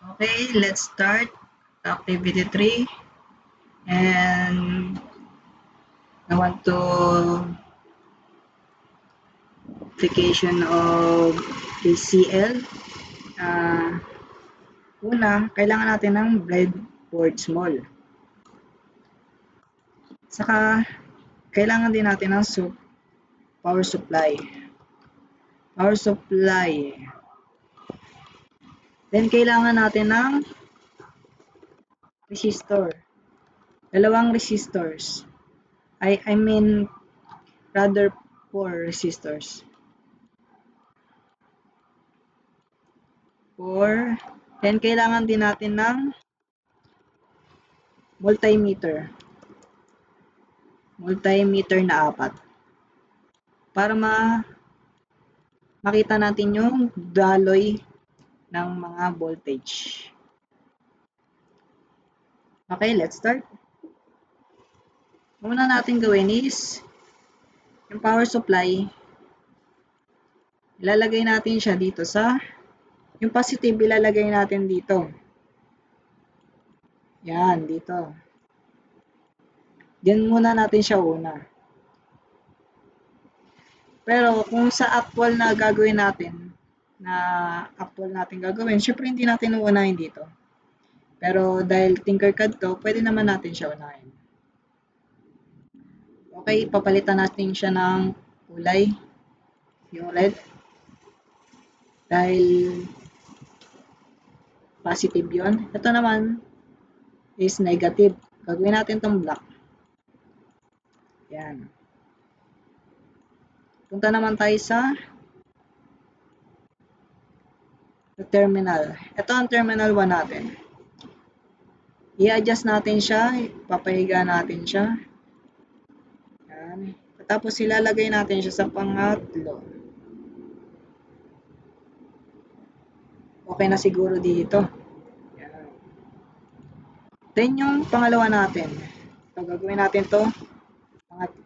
Okay, let's start activity 3, and I want to application of KCL. Una, kailangan natin ng breadboard small. Saka, kailangan din natin ng power supply. Power supply. Then, kailangan natin ng resistor. Dalawang resistors. I mean, rather 4 resistors. 4. Then, kailangan din natin ng multimeter. Multimeter na 4. Para makita natin yung daloy ng mga voltage. Okay, let's start. Una natin gawin is yung power supply. Ilalagay natin siya dito sa yung positive ilalagay natin dito. Yan, dito. Diyan muna natin siya una. Pero kung sa actual na gagawin natin, syempre hindi natin uunahin dito. Pero dahil Tinkercad to, pwede naman natin siya unahin. Okay, papalitan natin siya ng kulay. Yung red. Dahil positive yon. Ito naman is negative. Gagawin natin itong black. Yan. Punta naman tayo sa terminal. Ito ang terminal 1 natin. I-adjust natin siya. Papahiga natin siya. Yan. Tapos ilalagay natin siya sa pangatlo. Okay na siguro dito. Yan. Then yung pangalawa natin. So, gagawin natin to.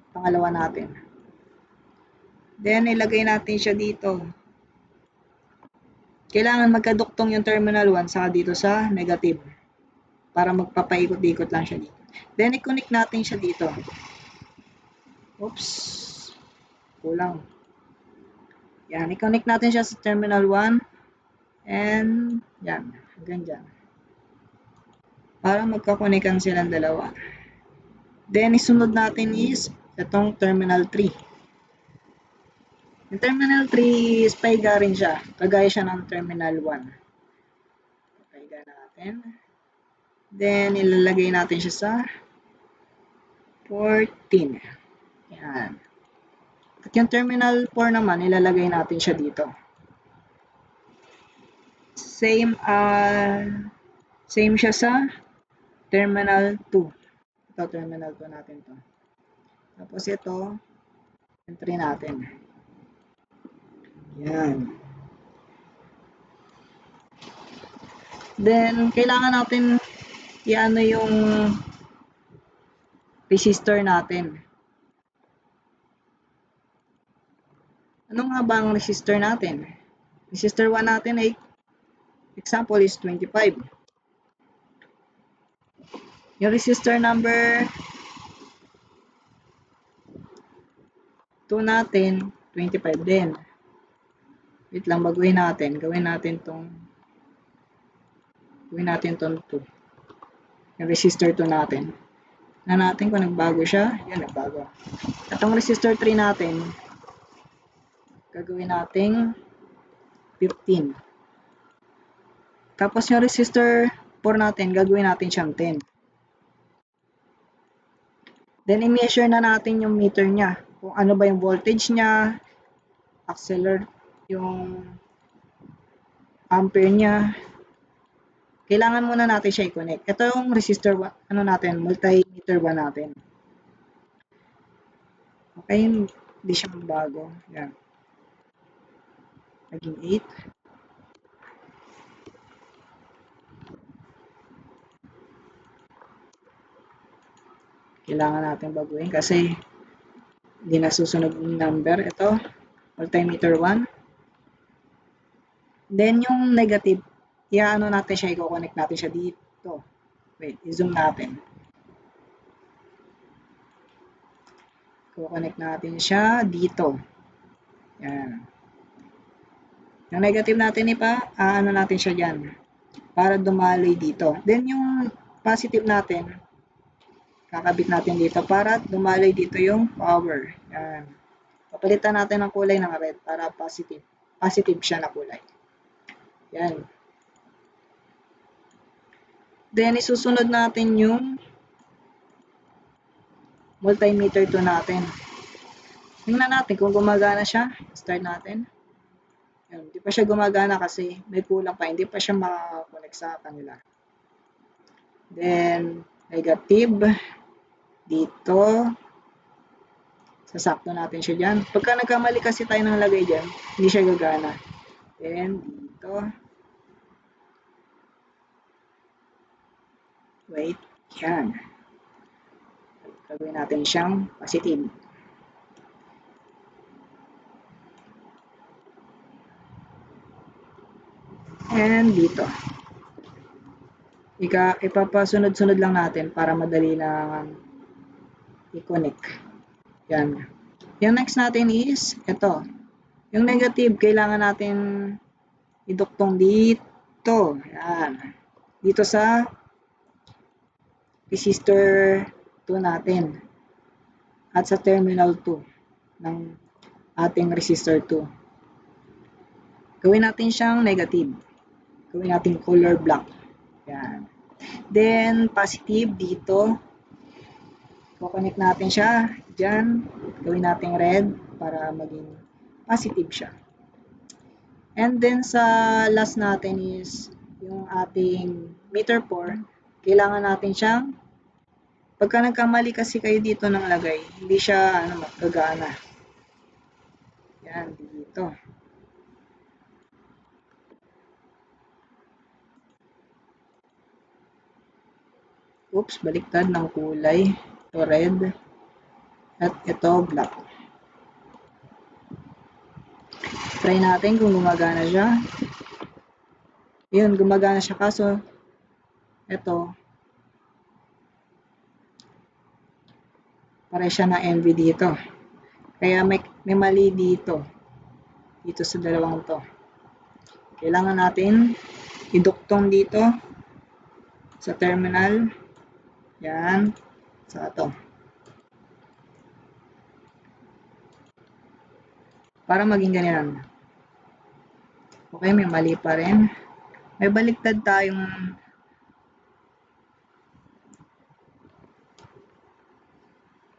Pangalawa natin. Then ilagay natin siya dito. Kailangan magkaduktong yung terminal 1 saka dito sa negative. Para magpapaikot-ikot lang siya dito. Then i-connect natin siya dito. Oops. Kulang. Yan, i-connect natin siya sa terminal 1. And yan, hanggang dyan. Para magkakonekan silang dalawa. Then isunod natin is itong terminal 3. Yung terminal 3 is paiga rin siya. Kagaya siya ng terminal 1. Paiga natin. Then ilalagay natin siya sa 14. Yan. At yung terminal 4 naman, ilalagay natin siya dito. Same siya sa terminal 2. Ito, terminal 2 natin to. Tapos ito, entry natin. Yan. Then, kailangan natin i-ano yung resistor natin. Ano nga ba ang resistor natin? Resistor 1 natin ay example is 25. Yung resistor number 2 natin, 25 din. Wait lang, baguhin natin. Gawin natin tong 2. Yung resistor 2 natin. Na natin kung nagbago siya. Yan, nagbago. Itong resistor 3 natin, gagawin natin 15. Tapos yung resistor 4 natin, gagawin natin siyang 10. Then, i-measure na natin yung meter niya. Kung ano ba yung voltage niya, yung ampere niya. Kailangan muna natin siya i-connect. Ito yung resistor, multimeter 1 natin. Okay, hindi siya magbago. Yan. Naging 8. Kailangan natin baguhin kasi hindi nasusunod yung number. Ito, multimeter 1. Then, yung negative, i-ano natin siya, i-connect natin siya dito. Wait, i-zoom natin. I-connect natin siya dito. Yan. Yung negative natin ano natin siya dyan para dumaloy dito. Then yung positive natin, kakabit natin dito para dumaloy dito yung power. Yan. Papalitan natin ang kulay ng red para positive. Positive siya na kulay. Yan. Then, isusunod natin yung multimeter 2 natin. Tingnan natin kung gumagana siya. Start natin. Yan. Hindi pa siya gumagana kasi may kulang pa. Hindi pa siya makakonect sa kanila. Then, negative. Dito. Sasakto natin siya dyan. Pagka nagkamali kasi tayo ng lagay dyan, hindi siya gagana. Then, dito. Wait. Yan. Gagawin natin siyang positive. And dito. Ipapasunod-sunod lang natin para madali lang i-connect. Yan. Yung next natin is ito. Yung negative, kailangan natin iduktong dito. Yan. Dito sa resistor 2 natin. At sa terminal 2 ng ating resistor 2. Gawin natin siyang negative. Gawin natin color black. Yan. Then, positive dito. Kukonect natin siya. Diyan. Gawin natin red para maging positive siya. And then, sa last natin is yung ating meter 4. Kailangan natin siyang pagka nagkamali kasi kayo dito ng lagay, hindi siya magagana. Yan, dito. Oops, baliktad ng kulay. Ito red. At ito black. Try natin kung gumagana siya. Yun, gumagana siya kaso ito pare siya na MV dito. Kaya may mali dito. Dito sa dalawang to. Kailangan natin iduktong dito sa terminal. Yan. Sa ito. Para maging ganyan. Okay, may mali pa rin. May baliktad tayong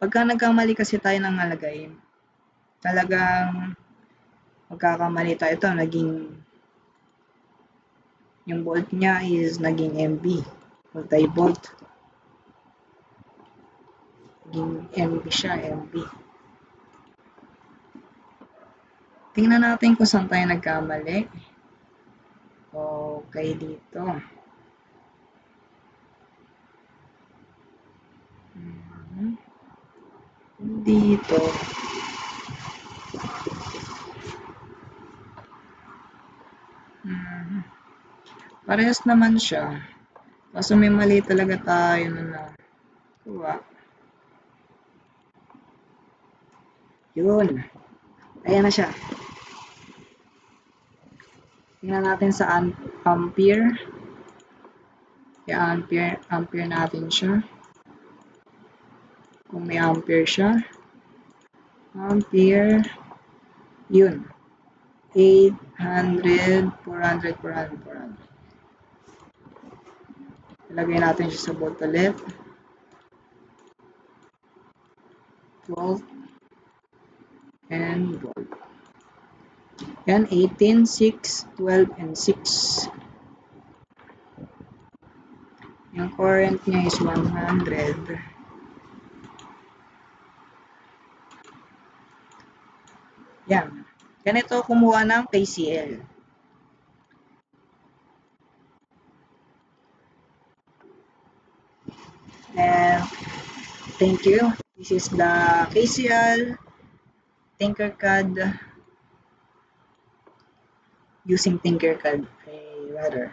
pagka nagkamali kasi tayo ng nalagay, talagang magkakamali tayo. Ito, naging yung volt niya is naging MV. Multi-volt. Naging MV siya, MV. Tingnan natin kung saan tayo nagkamali. Okay, dito. Dito. Parehas naman siya. Kaso may mali talaga tayo na kuha. Yun. Ayan na siya. Tingnan natin sa ampere. Kaya ampere natin siya. Kung may ampere siya. Ampere. Yun. 800, 400, 400, 400. Ilagay natin siya sa volt ulit. 12 and volt. Yan, 18, 6, 12, and 6. Yung current niya is 100. Yan. Ganito kumuha ng KCL. And thank you. This is the KCL Tinkercad using Tinkercad rather.